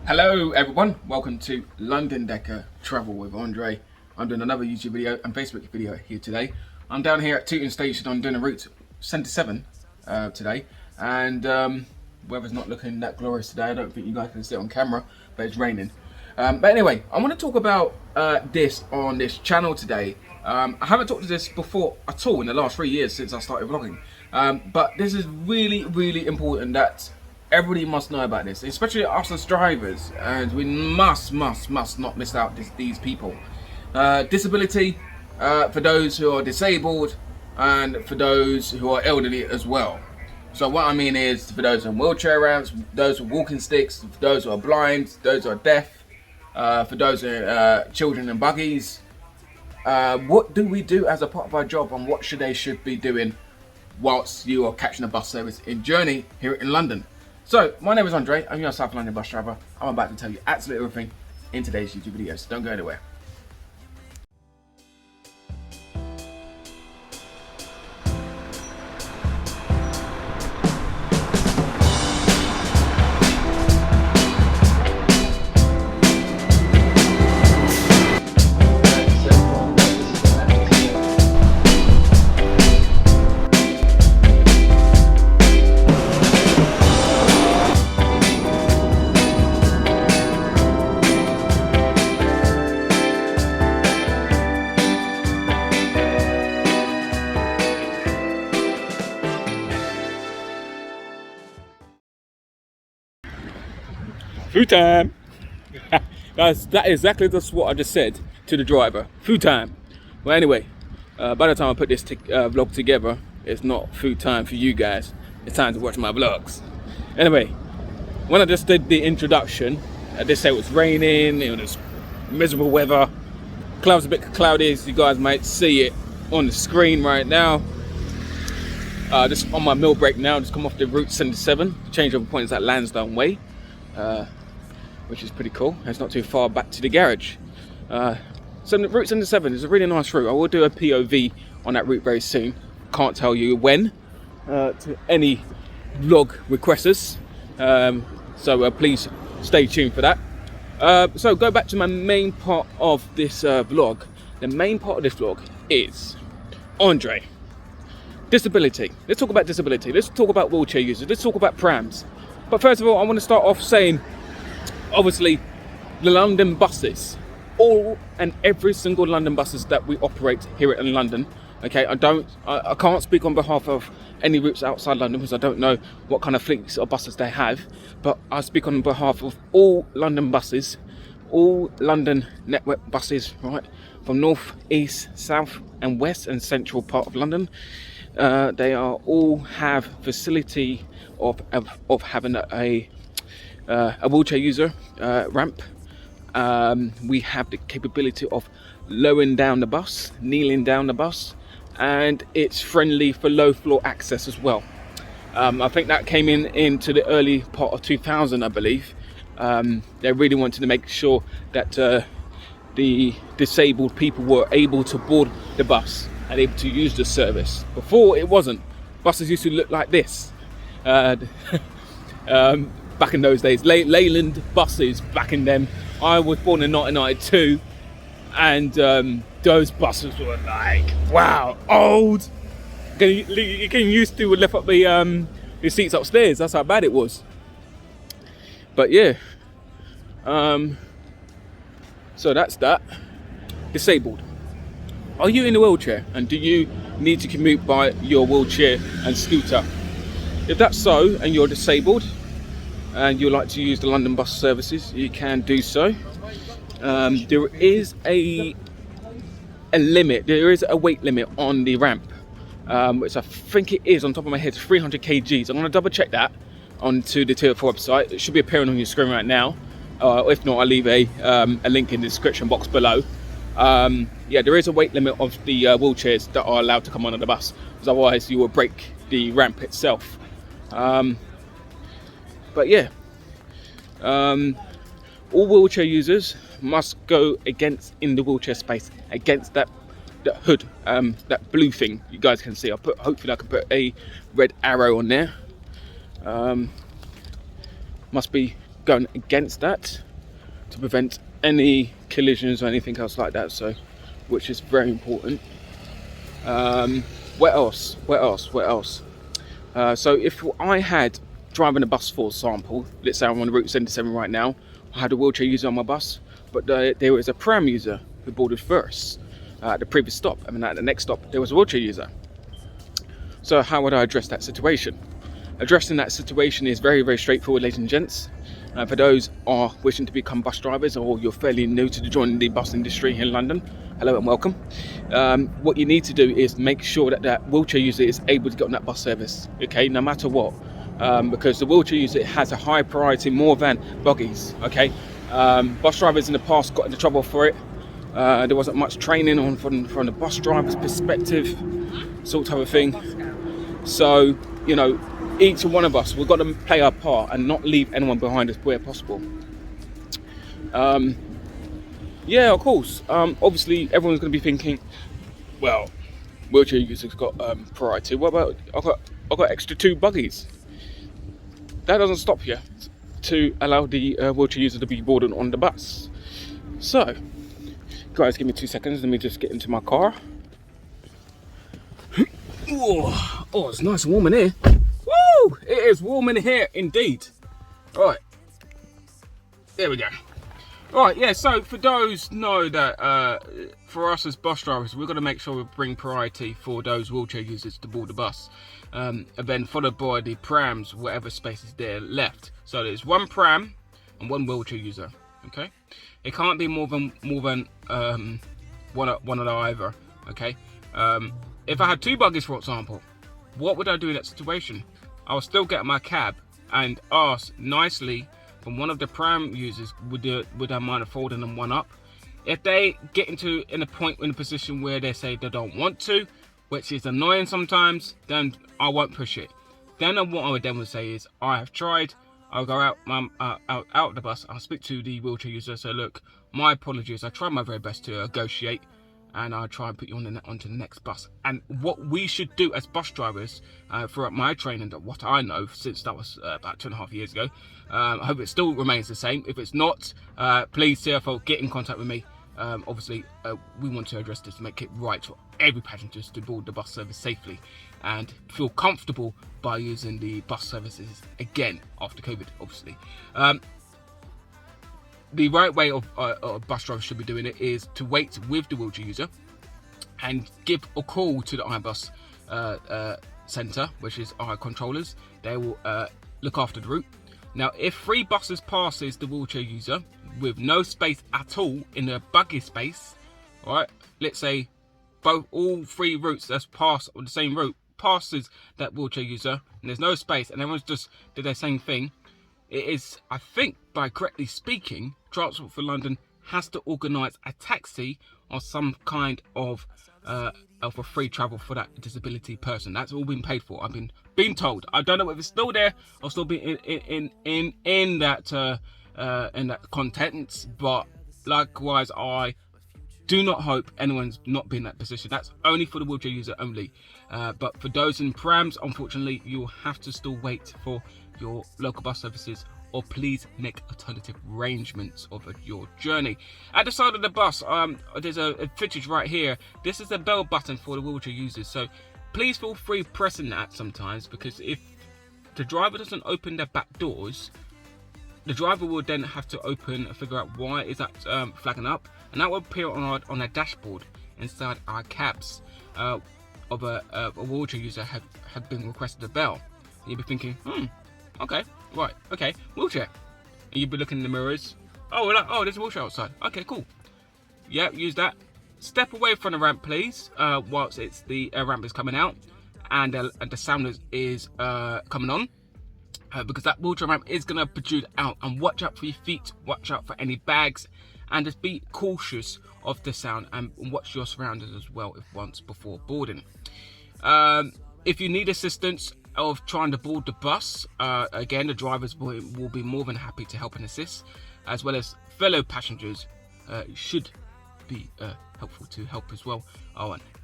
Hello everyone, welcome to London Decker Travel with Andre. I'm doing another YouTube video and Facebook video here today. I'm down here at Tooting Station. I'm doing a route 77 today, and weather's not looking that glorious today. I don't think you guys can see it on camera, but it's raining. But anyway, I want to talk about this on this channel today. I haven't talked to this before at all in the last 3 years since I started vlogging, but this is really important that everybody must know about this, especially us as drivers, and we must not miss out these people. Disability for those who are disabled and for those who are elderly as well. So what I mean is for those on wheelchair ramps, those with walking sticks, for those who are blind, those who are deaf, for those who are children in buggies. What do we do as a part of our job, and what should be doing whilst you are catching a bus service in journey here in London? So, my name is Andre, I'm your South London bus driver. I'm about to tell you absolutely everything in today's YouTube video, so don't go anywhere. Food time! Guys, that is exactly just what I just said to the driver. Food time! Well, anyway, by the time I put this vlog together, it's not food time for you guys. It's time to watch my vlogs. Anyway, when I just did the introduction, I did say it was raining, it was miserable weather. Clouds a bit cloudy, as you guys might see it on the screen right now. Just on my meal break now, just come off the route 77. Changeover point is at Lansdowne Way. Which is pretty cool. It's not too far back to the garage. So route 77 is a really nice route. I will do a POV on that route very soon. Can't tell you when, to any vlog requesters. So please stay tuned for that. So go back to my main part of this vlog. The main part of this vlog is Andre. Disability. Let's talk about disability. Let's talk about wheelchair users. Let's talk about prams. But first of all, I want to start off saying, obviously, the London buses, all and every single London buses that we operate here in London. Okay, I can't speak on behalf of any routes outside London because I don't know what kind of fleets or buses they have, but I speak on behalf of all London buses, all London network buses, right, from north, east, south and west and central part of London. They are all have facility of having a wheelchair user ramp. We have the capability of lowering down the bus, kneeling down the bus, and it's friendly for low floor access as well. I think that came into the early part of 2000, I believe. They really wanted to make sure that the disabled people were able to board the bus and able to use the service. Before it wasn't. Buses used to look like this. Back in those days, Leyland buses back in them. I was born in 1992, and those buses were like, wow, old. You can used to lift up the seats upstairs. That's how bad it was. But yeah, so that's that. Disabled. Are you in a wheelchair, and do you need to commute by your wheelchair and scooter? If that's so, and you're disabled and you like to use the London bus services, you can do so. There is a limit, there is a weight limit on the ramp, which I think it is, on top of my head, 300 kgs. I'm going to double check that onto the TFL website. It should be appearing on your screen right now. If not, I'll leave a link in the description box below. Yeah, there is a weight limit of the wheelchairs that are allowed to come on the bus, because otherwise you will break the ramp itself. But yeah, all wheelchair users must go in the wheelchair space against that hood, that blue thing you guys can see. Hopefully I can put a red arrow on there. Must be going against that to prevent any collisions or anything else like that, so which is very important. What else? So if I had driving a bus, for example, let's say I'm on Route 77 right now, I had a wheelchair user on my bus, but there was a pram user who boarded first at the previous stop, and then at the next stop there was a wheelchair user. So how would I address that situation? Addressing that situation is very, very straightforward, ladies and gents. For those are wishing to become bus drivers, or you're fairly new to joining the bus industry in London, hello and welcome. What you need to do is make sure that that wheelchair user is able to get on that bus service, okay, no matter what, because the wheelchair user has a high priority more than buggies, okay. Bus drivers in the past got into trouble for it. There wasn't much training on from the bus driver's perspective, sort of a thing. So, you know, each one of us, we've got to play our part and not leave anyone behind us where possible. Yeah, of course. Obviously, everyone's going to be thinking, well, wheelchair users got priority. What about I got extra 2 buggies? That doesn't stop you to allow the wheelchair user to be boarded on the bus. So, guys, give me 2 seconds. Let me just get into my car. Oh, it's nice and warm in here. Woo! It is warm in here indeed. Right, there we go. Right, yeah, so for those know that for us as bus drivers, we're going to make sure we bring priority for those wheelchair users to board the bus, and then followed by the prams, whatever spaces there left. So there's 1 pram and 1 wheelchair user, okay? It can't be more than one of either, okay? If I had 2 buggies, for example, what would I do in that situation? I would still get my cab and ask nicely from one of the pram users, would I mind folding them one up? If they get in a position where they say they don't want to, which is annoying sometimes, then I won't push it. Then what I would then say is, I have tried. I'll go out of the bus. I'll speak to the wheelchair user. So look, my apologies. I tried my very best to negotiate, and I'll try and put you onto the next bus. And what we should do as bus drivers, throughout my training, that what I know since that was about 2.5 years ago, I hope it still remains the same. If it's not, please CFO, get in contact with me. Obviously, we want to address this, make it right for every passenger to board the bus service safely and feel comfortable by using the bus services again after COVID, obviously. The right way of bus drivers should be doing it is to wait with the wheelchair user and give a call to the iBus centre, which is our controllers. They will look after the route. Now, if 3 buses passes the wheelchair user with no space at all in the buggy space, right? Let's say all 3 routes that's passed on the same route passes that wheelchair user, and there's no space, and everyone's just did their same thing. It is, I think, by correctly speaking, Transport for London has to organise a taxi or some kind of a free travel for that disability person. That's all been paid for. I've been told. I don't know if it's still there or still be in that contents, but likewise, I do not hope anyone's not been in that position. That's only for the wheelchair user only. But for those in prams, unfortunately, you'll have to still wait for your local bus services, or please make alternative arrangements of your journey. At the side of the bus, there's a footage right here. This is the bell button for the wheelchair users, so please feel free pressing that sometimes, because if the driver doesn't open their back doors, the driver will then have to open and figure out why is that flagging up, and that will appear on a dashboard inside our cabs of a wheelchair user had been requested a bell. And you'll be thinking, okay, right, okay, wheelchair. And you'll be looking in the mirrors. Oh, there's a wheelchair outside. Okay, cool. Yeah, use that. Step away from the ramp, please, whilst the ramp is coming out and the sound is coming on. Because that wheelchair ramp is going to protrude out, and watch out for your feet, watch out for any bags, and just be cautious of the sound, and watch your surroundings as well once before boarding. If you need assistance of trying to board the bus, again, the drivers will be more than happy to help and assist, as well as fellow passengers should be helpful to help as well.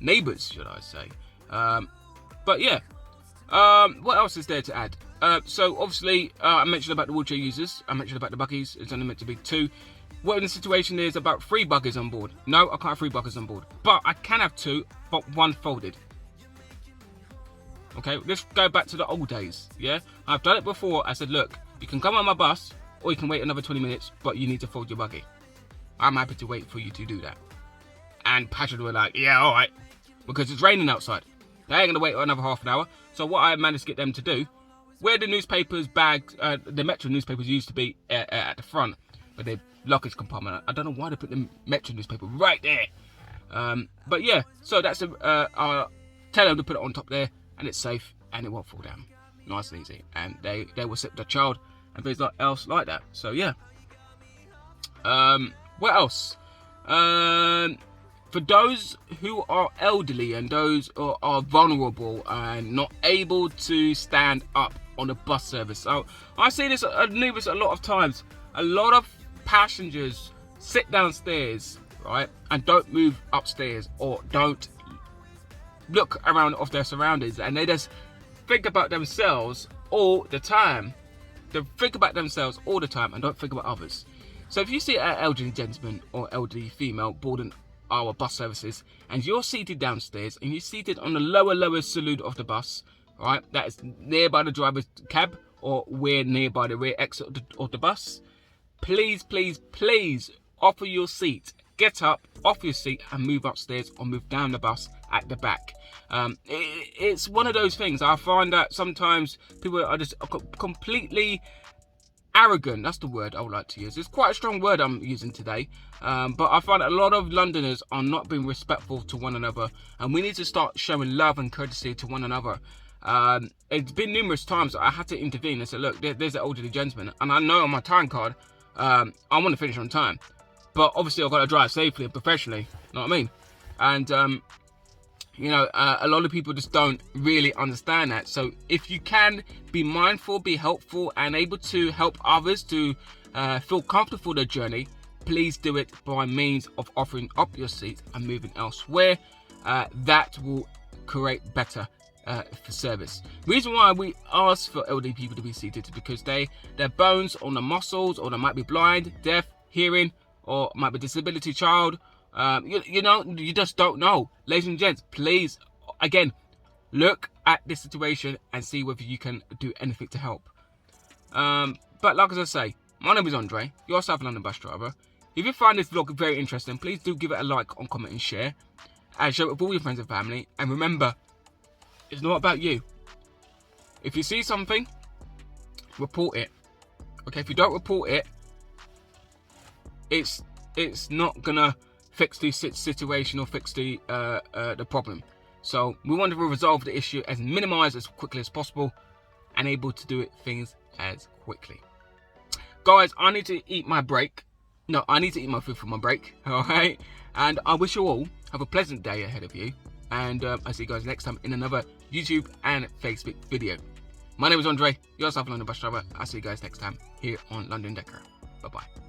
Neighbours, should I say. But yeah, What else is there to add? So obviously, I mentioned about the wheelchair users. I mentioned about the buggies. It's only meant to be 2. What in the situation is about 3 buggies on board? No, I can't have 3 buggies on board, but I can have 2, but 1 folded. Okay, let's go back to the old days. Yeah, I've done it before. I said, look, you can come on my bus, or you can wait another 20 minutes, but you need to fold your buggy. I'm happy to wait for you to do that. And passengers were like, yeah, all right, because it's raining outside. They ain't gonna wait another half an hour. So what I managed to get them to do, where the newspapers bags, the Metro newspapers used to be at the front, but the luggage compartment. I don't know why they put the Metro newspaper right there. But yeah, so that's I'll tell them to put it on top there, and it's safe and it won't fall down. Nice and easy. And they will sit the child and things else like that. So yeah. What else? For those who are elderly and those who are vulnerable and not able to stand up on the bus service. So I see this numerous a lot of times. A lot of passengers sit downstairs, right, and don't move upstairs or don't look around of their surroundings, and they just think about themselves all the time. They think about themselves all the time and don't think about others. So if you see an elderly gentleman or elderly female boarding our bus services and you're seated downstairs and you're seated on the lower saloon of the bus, right, that is nearby the driver's cab or we're nearby the rear exit of the bus, please offer your seat. Get up off your seat and move upstairs or move down the bus at the back. It's one of those things. I find that sometimes people are just completely arrogant. That's the word I would like to use. It's quite a strong word I'm using today, but I find a lot of Londoners are not being respectful to one another, and we need to start showing love and courtesy to one another. It's been numerous times I had to intervene and say, look, there's an elderly gentleman, and I know on my time card I want to finish on time, but obviously I've got to drive safely and professionally, you know what I mean? And you know, a lot of people just don't really understand that. So if you can be mindful, be helpful, and able to help others to feel comfortable for their journey, please do it by means of offering up your seat and moving elsewhere. That will create better for service. The reason why we ask for elderly people to be seated is because their bones or the muscles, or they might be blind, deaf, hearing, or might be a disability child. You know, you just don't know. Ladies and gents, please, again, look at this situation and see whether you can do anything to help. But like as I say, my name is Andre, you're a South London bus driver. If you find this vlog very interesting, please do give it a like, comment and share. And share it with all your friends and family. And remember, it's not about you. If you see something, report it. Okay, if you don't report it, it's not gonna fix the situation or fix the problem. So we want to resolve the issue and minimize as quickly as possible, and able to do things as quickly. Guys, I need to eat my break. No, I need to eat my food for my break. All right, and I wish you all have a pleasant day ahead of you. And I'll see you guys next time in another YouTube and Facebook video. My name is Andre, your South London bus driver. I'll see you guys next time here on London Decker. Bye bye.